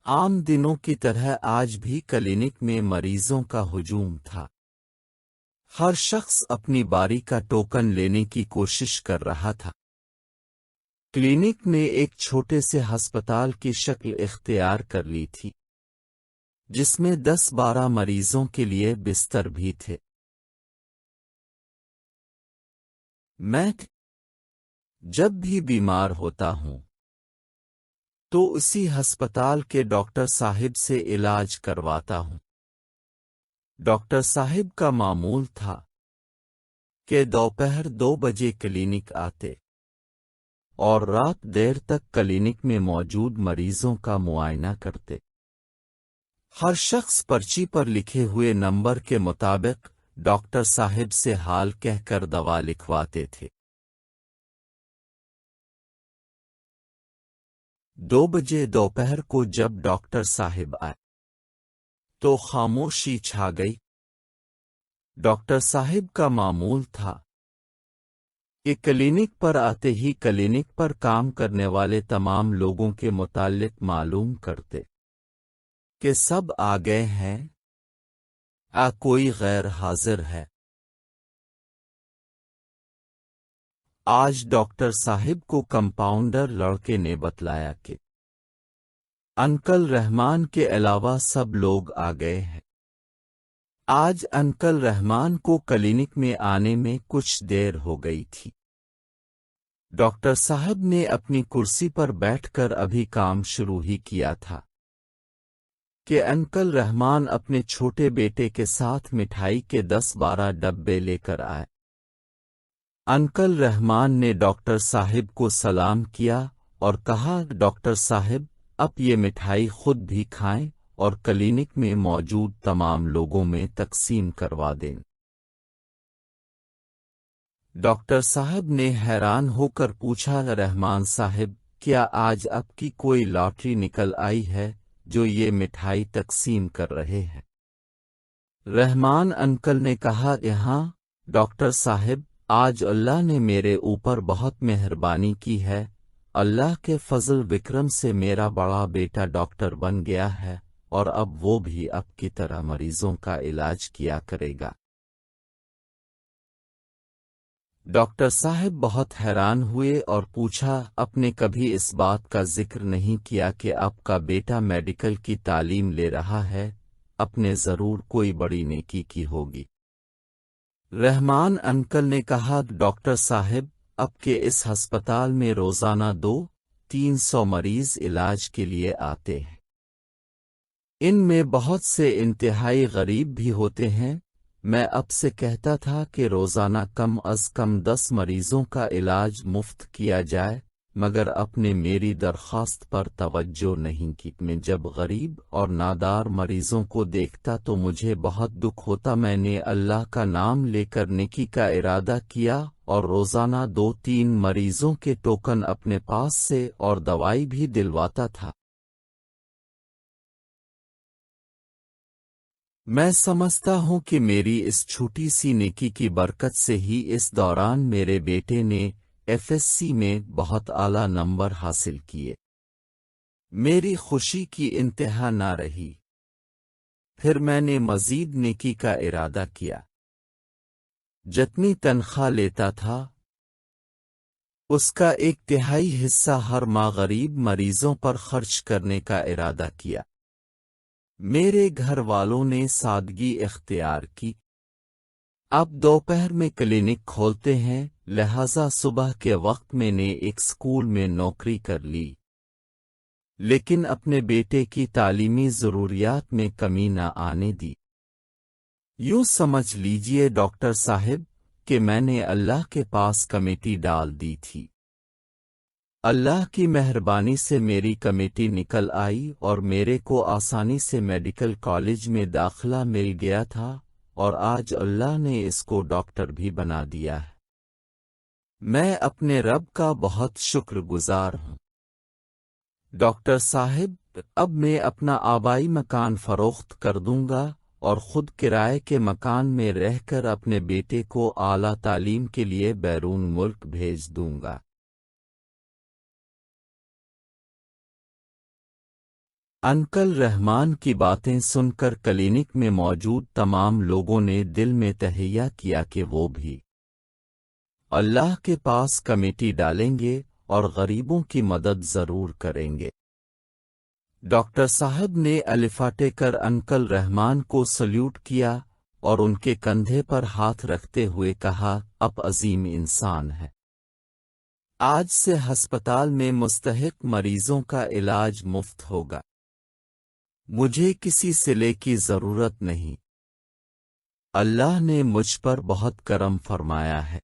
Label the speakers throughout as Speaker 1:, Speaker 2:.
Speaker 1: عام دنوں کی طرح آج بھی کلینک میں مریضوں کا ہجوم تھا۔ ہر شخص اپنی باری کا ٹوکن لینے کی کوشش کر رہا تھا۔ کلینک نے ایک چھوٹے سے ہسپتال کی شکل اختیار کر لی تھی، جس میں 10-12 مریضوں کے لیے بستر بھی تھے۔ میں جب بھی بیمار ہوتا ہوں تو اسی ہسپتال کے ڈاکٹر صاحب سے علاج کرواتا ہوں۔ ڈاکٹر صاحب کا معمول تھا کہ دوپہر 2 بجے کلینک آتے اور رات دیر تک کلینک میں موجود مریضوں کا معائنہ کرتے۔ ہر شخص پرچی پر لکھے ہوئے نمبر کے مطابق ڈاکٹر صاحب سے حال کہہ کر دوا لکھواتے تھے۔ 2 بجے دوپہر کو جب ڈاکٹر صاحب آئے تو خاموشی چھا گئی۔ ڈاکٹر صاحب کا معمول تھا کہ کلینک پر آتے ہی کلینک پر کام کرنے والے تمام لوگوں کے متعلق معلوم کرتے کہ سب آ گئے ہیں، کوئی غیر حاضر ہے۔ آج ڈاکٹر صاحب کو کمپاؤنڈر لڑکے نے بتلایا کہ انکل رحمان کے علاوہ سب لوگ آ گئے ہیں۔ آج انکل رحمان کو کلینک میں آنے میں کچھ دیر ہو گئی تھی۔ ڈاکٹر صاحب نے اپنی کرسی پر بیٹھ کر ابھی کام شروع ہی کیا تھا کہ انکل رحمان اپنے چھوٹے بیٹے کے ساتھ مٹھائی کے 10-12 ڈبے لے کر آئے۔ انکل رحمان نے ڈاکٹر صاحب کو سلام کیا اور کہا، ڈاکٹر صاحب اب یہ مٹھائی خود بھی کھائیں اور کلینک میں موجود تمام لوگوں میں تقسیم کروا دیں۔ ڈاکٹر صاحب نے حیران ہو کر پوچھا، رحمان صاحب کیا آج آپ کی کوئی لاٹری نکل آئی ہے جو یہ مٹھائی تقسیم کر رہے ہیں؟ رحمان انکل نے کہا، ہاں ڈاکٹر صاحب، آج اللہ نے میرے اوپر بہت مہربانی کی ہے۔ اللہ کے فضل وکرم سے میرا بڑا بیٹا ڈاکٹر بن گیا ہے اور اب وہ بھی آپ کی طرح مریضوں کا علاج کیا کرے گا۔ ڈاکٹر صاحب بہت حیران ہوئے اور پوچھا، آپ نے کبھی اس بات کا ذکر نہیں کیا کہ آپ کا بیٹا میڈیکل کی تعلیم لے رہا ہے؟ آپ نے ضرور کوئی بڑی نیکی کی ہوگی۔ رحمان انکل نے کہا، ڈاکٹر صاحب اب کے اس ہسپتال میں روزانہ 200-300 مریض علاج کے لیے آتے ہیں۔ ان میں بہت سے انتہائی غریب بھی ہوتے ہیں۔ میں اب سے کہتا تھا کہ روزانہ کم از کم 10 مریضوں کا علاج مفت کیا جائے، مگر آپ نے میری درخواست پر توجہ نہیں کی۔ میں جب غریب اور نادار مریضوں کو دیکھتا تو مجھے بہت دکھ ہوتا۔ میں نے اللہ کا نام لے کر نیکی کا ارادہ کیا اور روزانہ 2-3 مریضوں کے ٹوکن اپنے پاس سے اور دوائی بھی دلواتا تھا۔ میں سمجھتا ہوں کہ میری اس چھوٹی سی نیکی کی برکت سے ہی اس دوران میرے بیٹے نے FSC میں بہت اعلیٰ نمبر حاصل کیے۔ میری خوشی کی انتہا نہ رہی۔ پھر میں نے مزید نیکی کا ارادہ کیا۔ جتنی تنخواہ لیتا تھا اس کا 1/3 حصہ ہر ماہ غریب مریضوں پر خرچ کرنے کا ارادہ کیا۔ میرے گھر والوں نے سادگی اختیار کی۔ اب دوپہر میں کلینک کھولتے ہیں، لہذا صبح کے وقت میں نے ایک اسکول میں نوکری کر لی، لیکن اپنے بیٹے کی تعلیمی ضروریات میں کمی نہ آنے دی۔ یوں سمجھ لیجئے ڈاکٹر صاحب کہ میں نے اللہ کے پاس کمیٹی ڈال دی تھی۔ اللہ کی مہربانی سے میری کمیٹی نکل آئی اور میرے کو آسانی سے میڈیکل کالج میں داخلہ مل گیا تھا، اور آج اللہ نے اس کو ڈاکٹر بھی بنا دیا ہے۔ میں اپنے رب کا بہت شکر گزار ہوں۔ ڈاکٹر صاحب اب میں اپنا آبائی مکان فروخت کر دوں گا اور خود کرائے کے مکان میں رہ کر اپنے بیٹے کو اعلیٰ تعلیم کے لیے بیرون ملک بھیج دوں گا۔ انکل رحمان کی باتیں سن کر کلینک میں موجود تمام لوگوں نے دل میں تہیہ کیا کہ وہ بھی اللہ کے پاس کمیٹی ڈالیں گے اور غریبوں کی مدد ضرور کریں گے۔ ڈاکٹر صاحب نے الفاٹے کر انکل رحمان کو سلیوٹ کیا اور ان کے کندھے پر ہاتھ رکھتے ہوئے کہا، آپ عظیم انسان ہے۔ آج سے ہسپتال میں مستحق مریضوں کا علاج مفت ہوگا۔ مجھے کسی صلے کی ضرورت نہیں۔ اللہ نے مجھ پر بہت کرم فرمایا ہے۔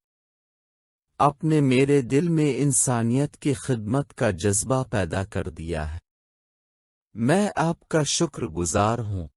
Speaker 1: آپ نے میرے دل میں انسانیت کی خدمت کا جذبہ پیدا کر دیا ہے۔ میں آپ کا شکر گزار ہوں۔